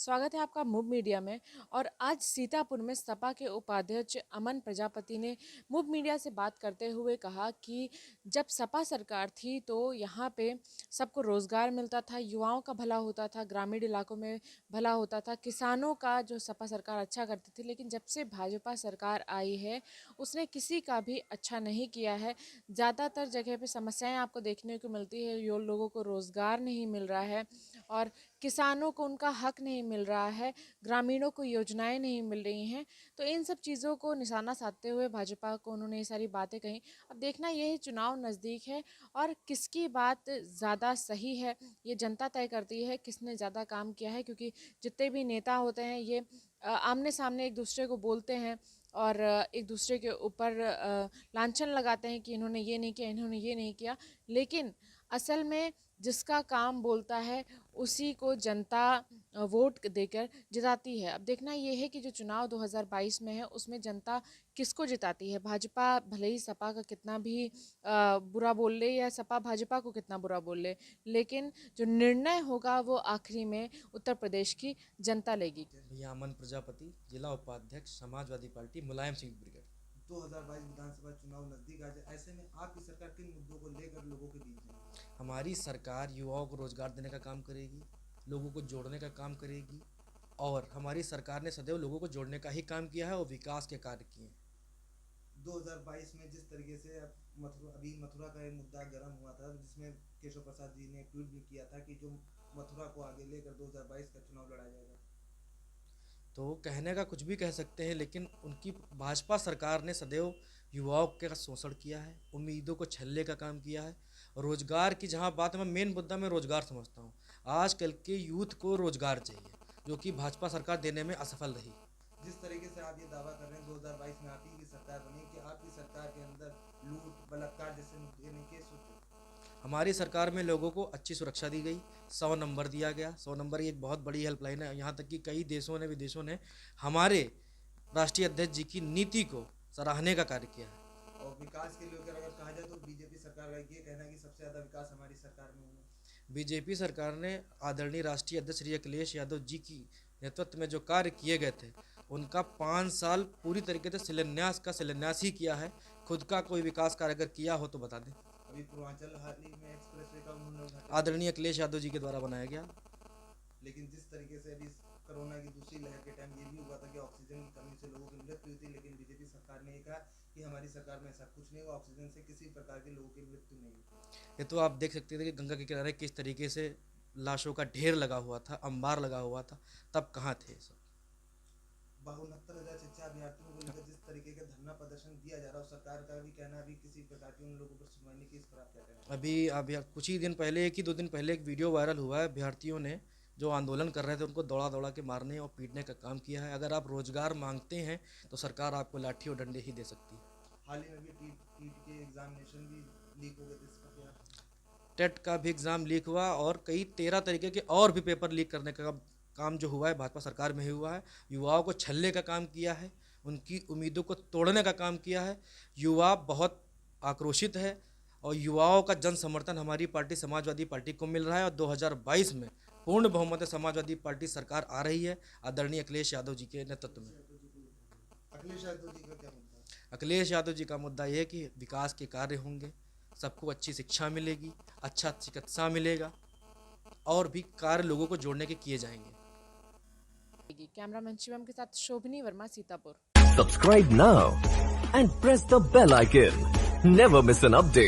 स्वागत है आपका मूव मीडिया में। और आज सीतापुर में सपा के उपाध्यक्ष अमन प्रजापति ने मूव मीडिया से बात करते हुए कहा कि जब सपा सरकार थी तो यहाँ पे सबको रोजगार मिलता था, युवाओं का भला होता था, ग्रामीण इलाकों में भला होता था, किसानों का जो सपा सरकार अच्छा करती थी। लेकिन जब से भाजपा सरकार आई है उसने किसी का भी अच्छा नहीं किया है। ज़्यादातर जगह पे समस्याएं आपको देखने को मिलती है, लोगों को रोजगार नहीं मिल रहा है और किसानों को उनका हक नहीं मिल रहा है, ग्रामीणों को योजनाएं नहीं मिल रही हैं। तो इन सब चीज़ों को निशाना साधते हुए भाजपा को उन्होंने ये सारी बातें कही। अब देखना ये है, चुनाव नज़दीक है और किसकी बात ज़्यादा सही है ये जनता तय करती है, किसने ज़्यादा काम किया है। क्योंकि जितने भी नेता होते हैं ये आमने सामने एक दूसरे को बोलते हैं और एक दूसरे के ऊपर लांछन लगाते हैं कि इन्होंने ये नहीं किया, इन्होंने ये नहीं किया। लेकिन असल में जिसका काम बोलता है उसी को जनता वोट देकर जिताती है। अब देखना ये है कि जो चुनाव 2022 में है उसमें जनता किसको जिताती है। भाजपा भले ही सपा का कितना भी बुरा बोल ले या सपा भाजपा को कितना बुरा बोल ले, लेकिन जो निर्णय होगा वो आखिरी में उत्तर प्रदेश की जनता लेगी। भैया अमन प्रजापति, जिला उपाध्यक्ष समाजवादी पार्टी मुलायम सिंह ब्रिगेड। 2022 विधानसभा चुनाव नजदीक आ जाए, ऐसे में आपकी सरकार किन मुद्दों को लेकर लोगों के बीच में? हमारी सरकार युवाओं को रोजगार देने का काम करेगी, लोगों को जोड़ने का काम करेगी और हमारी सरकार ने सदैव लोगों को जोड़ने का ही काम किया है और विकास के कार्य किए हैं। 2022 में जिस तरीके से अभी मथुरा का एक मुद्दा गर्म हुआ था, जिसमें केशव प्रसाद जी ने ट्वीट भी किया था कि जो मथुरा को आगे लेकर 2022 का चुनाव लड़ा जाएगा। तो कहने का कुछ भी कह सकते हैं, लेकिन उनकी भाजपा सरकार ने सदैव युवाओं का शोषण किया है, उम्मीदों को छलने का काम किया है। रोजगार की जहां बात है, मैं मेन मुद्दा में रोजगार समझता हूं। आजकल के यूथ को रोजगार चाहिए, जो कि भाजपा सरकार देने में असफल रही। जिस तरीके से आप ये दावा कर रहे हैं 2022 में आप ही की सरकार बनी, कि आपकी सरकार के अंदर लूट बलात्कार जैसे मुद्दे नहीं केस होते? हमारी सरकार में लोगों को अच्छी सुरक्षा दी गई, 100 नंबर दिया गया। 100 नंबर एक बहुत बड़ी हेल्पलाइन है। यहाँ तक कि कई देशों ने, विदेशों ने हमारे राष्ट्रीय अध्यक्ष जी की नीति को सराहने का कार्य किया है। और विकास के लिए अगर कहा जाए तो बीजेपी सरकार का ये कहना है कि सबसे ज्यादा विकास हमारी सरकार में हुआ। बीजेपी सरकार ने आदरणीय राष्ट्रीय अध्यक्ष श्री अखिलेश यादव जी की नेतृत्व में जो कार्य किए गए थे, उनका 5 साल पूरी तरीके से शिलान्यास ही किया है। खुद का कोई विकास कार्य अगर किया हो तो बता दें। अभी पूर्वांचल हाल ही में एक्सप्रेसवे का उन्होंने आदरणीय अखिलेश यादव जी के द्वारा बनाया गया। लेकिन जिस तरीके से अभी कोरोना की दूसरी लहर के टाइम ये भी हुआ था कि ऑक्सीजन की कमी से लोगों की मृत्यु हुई थी, लेकिन बीजेपी सरकार ने कहा कि हमारी सरकार में ऐसा कुछ नहीं हुआ, ऑक्सीजन से किसी प्रकार के लोगों की मृत्यु नहीं हुई। ये तो आप देख सकते थे कि गंगा के किनारे किस तरीके से लाशों का ढेर लगा हुआ था, अंबार लगा हुआ था, तब कहाँ थे सब। 69,000 शिक्षा अभ्यर्थियों को लेकर जिस तरीके का धरना प्रदर्शन दिया जा रहा है, सरकार का भी कहना अभी किसी प्रकार की उन लोगों पर सुनवाई नहीं की। इस पर आप क्या कहना? अभी कुछ ही दिन पहले, 1 ही 2 दिन पहले एक वीडियो वायरल हुआ है। अभ्यर्थियों ने जो आंदोलन कर रहे थे उनको दौड़ा दौड़ा के मारने और पीटने का काम किया है। अगर आप रोजगार मांगते हैं तो सरकार आपको लाठी और डंडे ही दे सकती है। हाल ही में भी टीट के एग्जामिनेशन भी लीक हो गए थे, इस पर क्या? टेट का भी एग्ज़ाम लीक हुआ और कई 13 तरीके के और भी पेपर लीक करने का काम जो हुआ है भाजपा सरकार में ही हुआ है। युवाओं को छलने का काम किया है, उनकी उम्मीदों को तोड़ने का काम किया है। युवा बहुत आक्रोशित है और युवाओं का जन समर्थन हमारी पार्टी समाजवादी पार्टी को मिल रहा है और 2022 में पूर्ण बहुमत से समाजवादी पार्टी सरकार आ रही है आदरणीय अखिलेश यादव जी के नेतृत्व में। अखिलेश यादव जी का क्या मुद्दा? अखिलेश यादव जी का मुद्दा यह है कि विकास के कार्य होंगे, सबको अच्छी शिक्षा मिलेगी, अच्छा चिकित्सा मिलेगा और भी कार्य लोगों को जोड़ने के किए जाएंगे। कैमरामैन शिवम के साथ शोभनी Verma, Sitapur. Subscribe now and press the bell icon. Never miss an update.